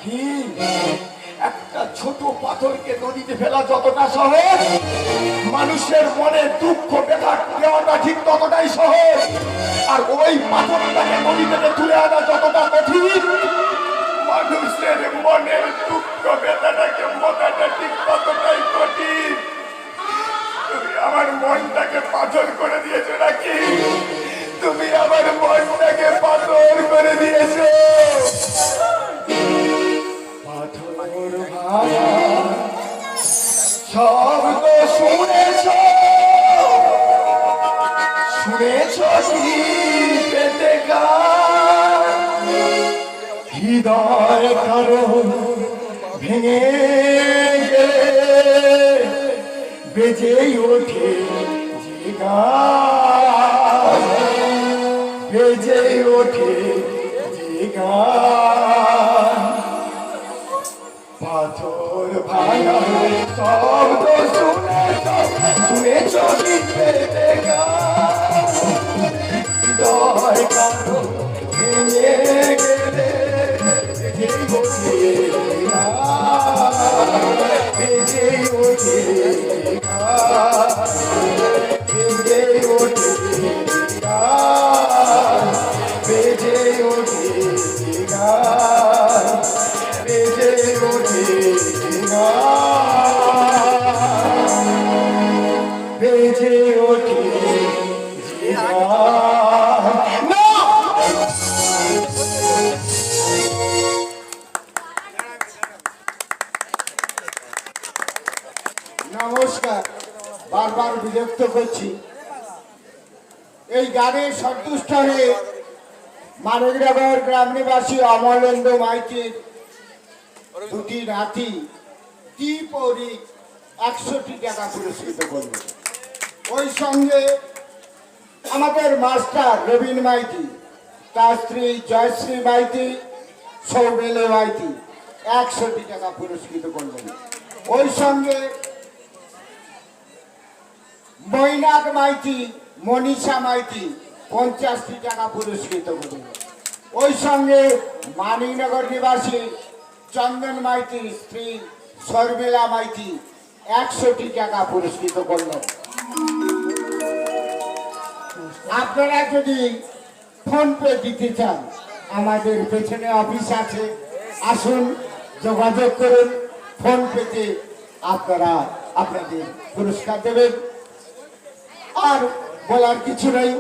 কি একটা ছোট পাথরকে নদীতে ফেলা যতটা সহজ, মানুষের মনে দুঃখ ব্যথা দেওয়াটা ঠিক ততটাই সহজ। আর ওই পাথরটাকে নদী থেকে তুলে আনা যতটা কঠিন, মানুষের মনের দুঃখ ব্যথাটাকে মোটাটা ঠিক ততটাই কঠিন। তুমি আমার মনটাকে পাথর করে দিয়েছো নাকি? তুমি আমার মনটাকে পাথর করে দিয়েছো। শব্দ শুনেছ শুনেছ পেতে হৃদয় কারো ভেঙে গেলে বেজে ওঠে যে গান, বেজে ওঠে যে গান। পাথর ভাঙা শব্দ শুনেছ শুনেছ পেতে হৃদয় কারো ভেঙে গেলে বেজে ওঠে গান, বেজে ওঠে গান, বেজে ওঠে গান, বেজে ওঠে গান, বেজে ওঠে গান, বেজে ওঠে গান। নমস্কার, বারবার বিরক্ত করছি। এই গানে সন্তুষ্ট হয়ে মানবনগর গ্রাম নিবাসী অমলেন্দু মাইতির দুটি নাতি দ্বীপ ও রিক 100টি টাকা পুরস্কৃত করবে। ওই সঙ্গে আমাদের মাস্টার রবীন মাইতি, তার স্ত্রী জয়শ্রী মাইতি, সৌমেলে মাইতি 100টি টাকা পুরস্কৃত করবেন। ওই সঙ্গে মৈনাক মাইতি, মনীষা মাইতি 50টি টাকা পুরস্কৃত করবেন। ওই সঙ্গে মানিকনগর নিবাসী চন্দন মাইতির স্ত্রী শর্মিলা মাইতি 100টি টাকা পুরস্কৃত করলেন। আপনারা যদি ফোন পে দিতে চান, আমাদের পেছনে অফিস আছে, আসুন যোগাযোগ করুন। ফোন পেতে আপনারা আপনাদের পুরস্কার দেবেন। আর বলার কিছু নেই।